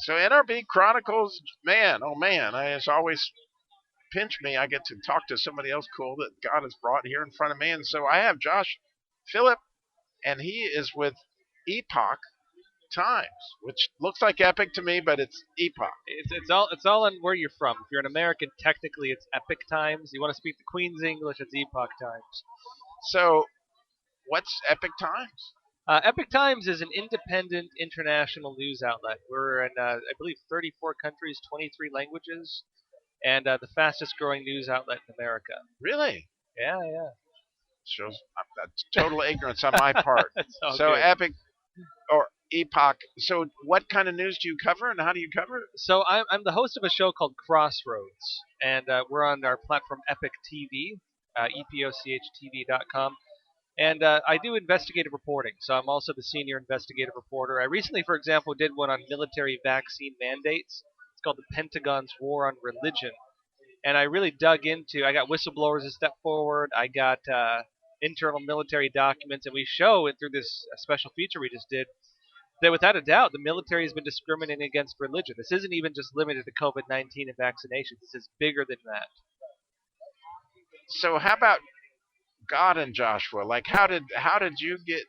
So NRB Chronicles, man, oh man, it's always pinch me. I get to talk to somebody else cool that God has brought here in front of me. And so I have Josh Philipp, and he is with Epoch Times, which looks like Epic to me, but it's Epoch. It's all on where you're from. If you're an American, technically it's Epic Times. You want to speak the Queen's English, it's Epoch Times. So what's Epic Times? Epic Times is an independent international news outlet. We're in, I believe, 34 countries, 23 languages, and the fastest growing news outlet in America. Really? Yeah, yeah. Shows that's total ignorance on my part. So good. Epic or Epoch. So what kind of news do you cover, and how do you cover it? So I'm the host of a show called Crossroads, and we're on our platform Epic TV, epochtv.com. And I do investigative reporting, so I'm also the senior investigative reporter. I recently, for example, did one on military vaccine mandates. It's called The Pentagon's War on Religion. And I really dug into, I got whistleblowers to step forward, I got internal military documents, and we show it through this special feature we just did, that without a doubt, the military has been discriminating against religion. This isn't even just limited to COVID-19 and vaccinations. This is bigger than that. So how about God and Joshua? Like, how did you get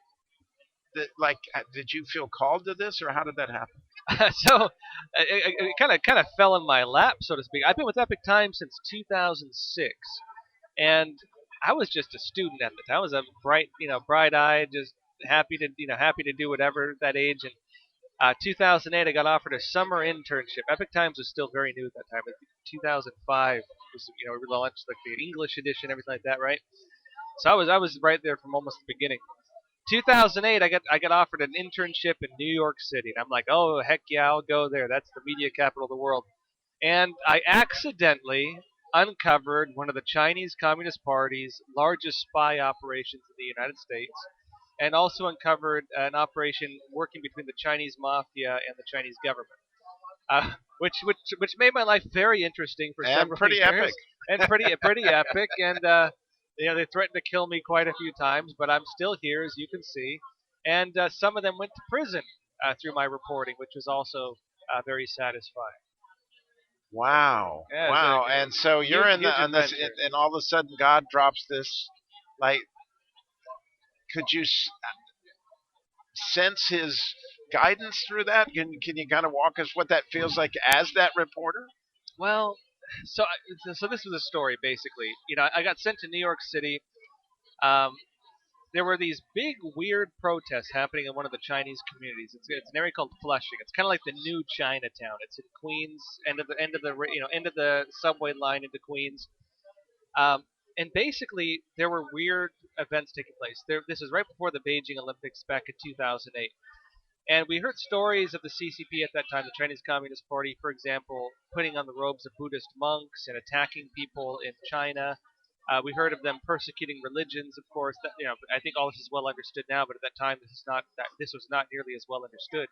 that? Like, did you feel called to this, or how did that happen? So it kind of fell in my lap, so to speak. I've been with Epic Times since 2006, and I was just a student at the time. I was a bright-eyed, just happy to do whatever at that age. And 2008, I got offered a summer internship. Epic Times was still very new at that time. I think 2005 was, we launched like the English edition, everything like that, right? So I was right there from almost the beginning. 2008, I got offered an internship in New York City, and I'm like, oh heck yeah, I'll go there. That's the media capital of the world. And I accidentally uncovered one of the Chinese Communist Party's largest spy operations in the United States, and also uncovered an operation working between the Chinese mafia and the Chinese government, which made my life very interesting for And several pretty years, epic. and pretty epic. And they threatened to kill me quite a few times, but I'm still here, as you can see. And some of them went to prison through my reporting, which was also very satisfying. Wow, Yeah, wow. a And so you're huge, in huge the on this, adventure. and all of a sudden God drops this. Like, could you sense His guidance through that? Can you kind of walk us what that feels like as that reporter? Well, so this was a story basically. I got sent to New York City. Um, there were these big weird protests happening in one of the Chinese communities. It's an area called Flushing. It's kind of like the new Chinatown. It's in Queens, end of the subway line into Queens. Um, and basically, there were weird events taking place. This is right before the Beijing Olympics back in 2008. And we heard stories of the CCP at that time, the Chinese Communist Party, for example, putting on the robes of Buddhist monks and attacking people in China. We heard of them persecuting religions, of course. I think all this is well understood now, but at that time, this was not nearly as well understood.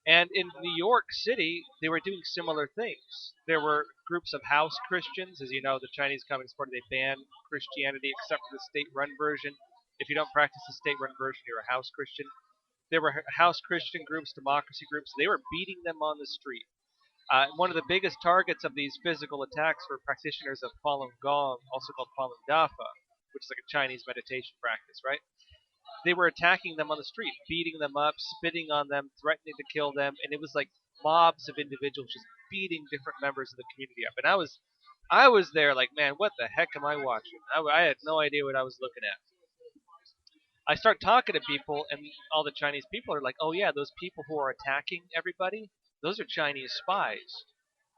And in New York City, they were doing similar things. There were groups of house Christians. As you know, the Chinese Communist Party, they banned Christianity except for the state-run version. If you don't practice the state-run version, you're a house Christian. There were house Christian groups, democracy groups. They were beating them on the street. One of the biggest targets of these physical attacks were practitioners of Falun Gong, also called Falun Dafa, which is like a Chinese meditation practice, right? They were attacking them on the street, beating them up, spitting on them, threatening to kill them, and it was like mobs of individuals just beating different members of the community up. And I was there like, man, what the heck am I watching? I had no idea what I was looking at. I start talking to people, and all the Chinese people are like, "Oh yeah, those people who are attacking everybody, those are Chinese spies."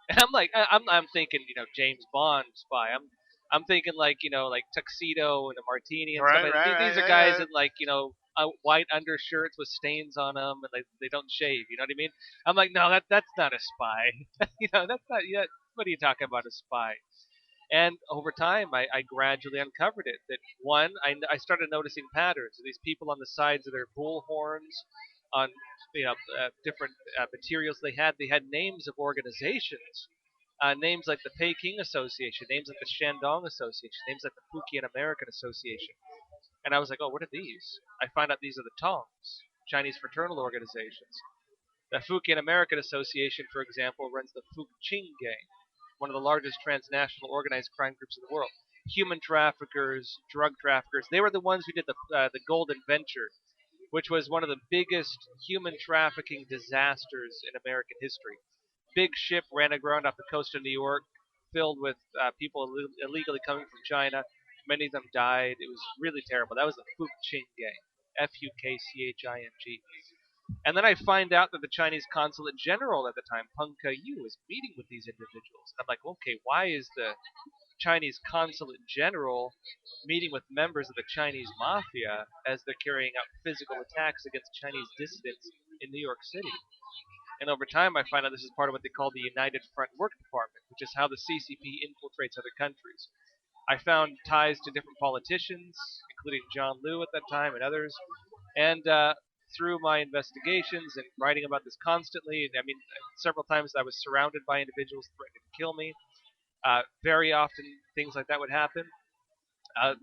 And I'm like, I'm thinking, James Bond spy. I'm thinking like, like tuxedo and a martini and stuff. Right, Like right, These right, are yeah, guys yeah. in like, white undershirts with stains on them, and they don't shave. You know what I mean? I'm like, no, that's not a spy. That's not. Yeah, what are you talking about, a spy? And over time, I gradually uncovered it. That one, I started noticing patterns. These people on the sides of their bull horns, on different materials they had names of organizations, names like the Peking Association, names like the Shandong Association, names like the Fujian American Association. And I was like, oh, what are these? I find out these are the Tongs, Chinese fraternal organizations. The Fujian American Association, for example, runs the Fuqing Gang, one of the largest transnational organized crime groups in the world. Human traffickers, drug traffickers, they were the ones who did the Golden Venture, which was one of the biggest human trafficking disasters in American history. Big ship ran aground off the coast of New York, filled with people illegally coming from China. Many of them died. It was really terrible. That was the Fuqing Gang, Fuqching. And then I find out that the Chinese consulate general at the time, Peng Ke-yu, is meeting with these individuals. I'm like, okay, why is the Chinese consulate general meeting with members of the Chinese mafia as they're carrying out physical attacks against Chinese dissidents in New York City? And over time, I find out this is part of what they call the United Front Work Department, which is how the CCP infiltrates other countries. I found ties to different politicians, including John Liu at that time and others. And through my investigations and writing about this constantly, I mean, several times I was surrounded by individuals threatening to kill me. Very often, things like that would happen.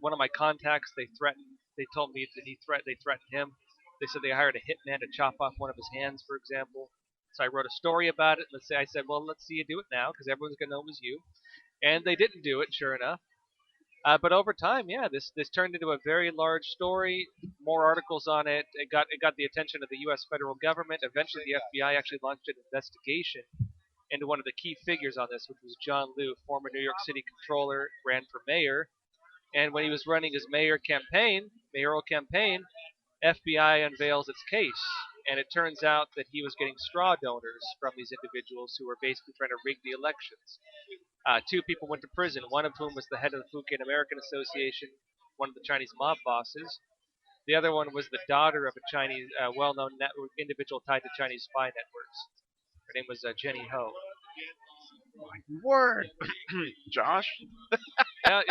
One of my contacts, they threatened. They told me that they threatened him. They said they hired a hitman to chop off one of his hands, for example. So I wrote a story about it. I said, well, let's see you do it now, because everyone's gonna know it was you. And they didn't do it, sure enough. But over time, yeah, this turned into a very large story. More articles on it. It got the attention of the U.S. federal government. Eventually, the FBI actually launched an investigation into one of the key figures on this, which was John Liu, former New York City controller, ran for mayor. And when he was running his mayoral campaign, FBI unveils its case. And it turns out that he was getting straw donors from these individuals who were basically trying to rig the elections. Two people went to prison, one of whom was the head of the Fujian American Association, one of the Chinese mob bosses. The other one was the daughter of a Chinese, well-known individual tied to Chinese spy networks. Her name was Jenny Ho. Word, Josh. Yeah,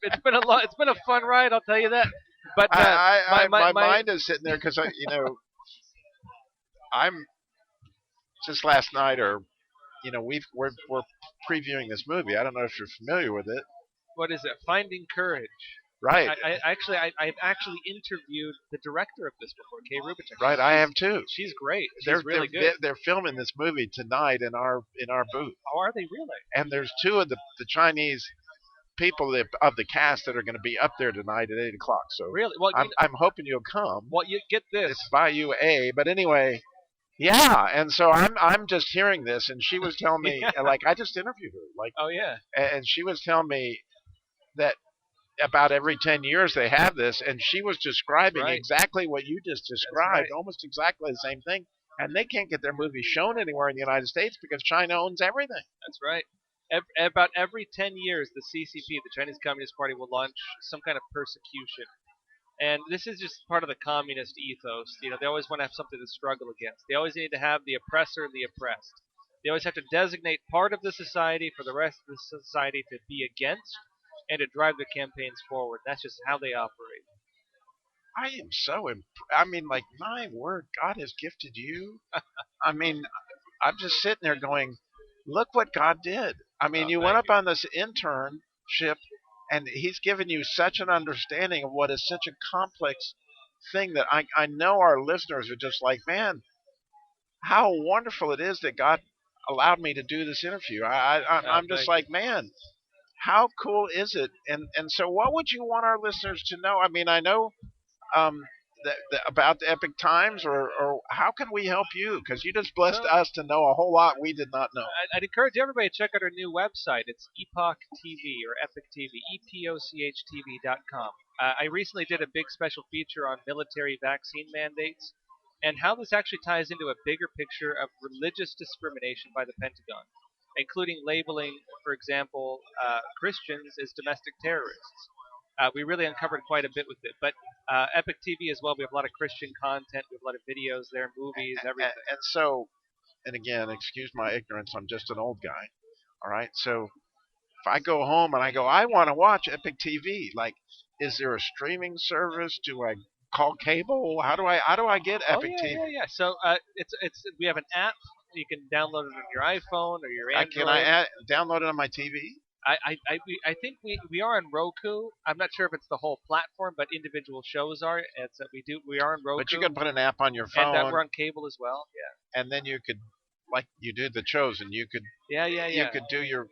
it's been a lot. It's been a fun ride, I'll tell you that. But My mind is sitting there because I'm just last night, or we're previewing this movie. I don't know if you're familiar with it. What is it? Finding Courage. Right. I've actually interviewed the director of this before, Kay Rubinstein. Right, I have too. She's great. She's really good. They're filming this movie tonight in our booth. Oh, are they really? And there's two of the Chinese people of the cast that are going to be up there tonight at 8:00. So really, well, I'm hoping you'll come. Well, you get this. It's Bayou A, but anyway, yeah. And so I'm just hearing this, and she was telling me, Yeah. like, I just interviewed her, like, oh yeah, and she was telling me that about every 10 years they have this, and she was describing right. exactly what you just described, right. almost exactly the same thing. And they can't get their movie shown anywhere in the United States because China owns everything. That's right. About every 10 years, the CCP, the Chinese Communist Party, will launch some kind of persecution. And this is just part of the communist ethos. They always want to have something to struggle against. They always need to have the oppressor and the oppressed. They always have to designate part of the society for the rest of the society to be against and to drive their campaigns forward. That's just how they operate. I am so I mean, like, my word, God has gifted you. I mean, I'm just sitting there going, look what God did. I mean, you went up on this internship, and He's given you such an understanding of what is such a complex thing that I know our listeners are just like, man, how wonderful it is that God allowed me to do this interview. I'm just like, man, how cool is it? And so, what would you want our listeners to know? I mean, I know about the Epic Times, or how can we help you? Because you just blessed us to know a whole lot we did not know. I'd encourage everybody to check out our new website. It's Epoch TV or Epic TV, EPOCHTV.com. I recently did a big special feature on military vaccine mandates and how this actually ties into a bigger picture of religious discrimination by the Pentagon, including labeling, for example, Christians as domestic terrorists. We really uncovered quite a bit with it. But Epic TV as well, we have a lot of Christian content. We have a lot of videos there, movies, everything. And so, and again, excuse my ignorance, I'm just an old guy. All right? So if I go home and I go, I want to watch Epic TV, like, is there a streaming service? Do I call cable? How do I get Epic TV? Yeah. So we have an app. You can download it on your iPhone or your Android. Can I download it on my TV? I think we are on Roku. I'm not sure if it's the whole platform, but individual shows are. It's that we are on But you Roku, could put an app on your and we're phone, on cable as well. and then you could, like you do the Chosen, you Yeah. could do your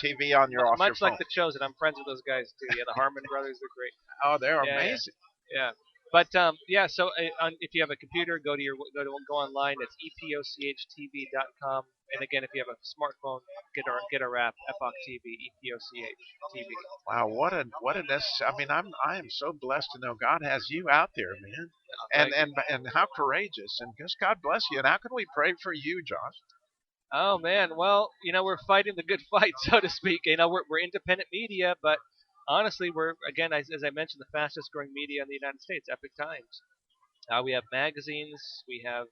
TV on your off your Much like phone. the Chosen, I'm friends with those guys too. Yeah, the Harmon brothers, they're great. Oh, they're Yeah. amazing. Yeah. But yeah, so if you have a computer, go online. It's epochtv.com. And again, if you have a smartphone, get our app, Epoch TV, Epoch TV. Wow, I mean, I am so blessed to know God has you out there, man. And Thank you. and how courageous, and just God bless you. And how can we pray for you, Josh? Oh man, well, we're fighting the good fight, so to speak. We're independent media, but honestly, we're again, as I mentioned, the fastest growing media in the United States, Epic Times. We have magazines. We have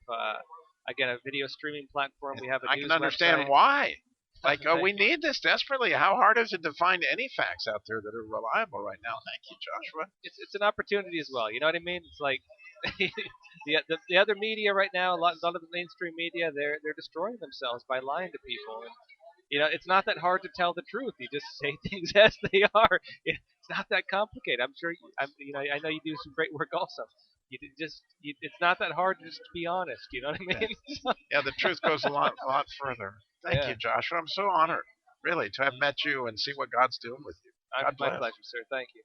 again a video streaming platform. And We have a I can news website. understand why. Like, Thank we you. need this desperately. How hard is it to find any facts out there that are reliable right now? Thank you, Joshua. It's an opportunity as well. You know what I mean? It's like the other media right now, a lot of the mainstream media, they're destroying themselves by lying to people. And, it's not that hard to tell the truth. You just say things as they are. It's not that complicated. I'm sure. I know you do some great work also. It's not that hard just to be honest. You know what I Yeah, mean? yeah, the truth goes a lot further. Thank Yeah, you, Joshua. I'm so honored, really, to have met you and see what God's doing with you. God my bless. pleasure, sir. Thank you.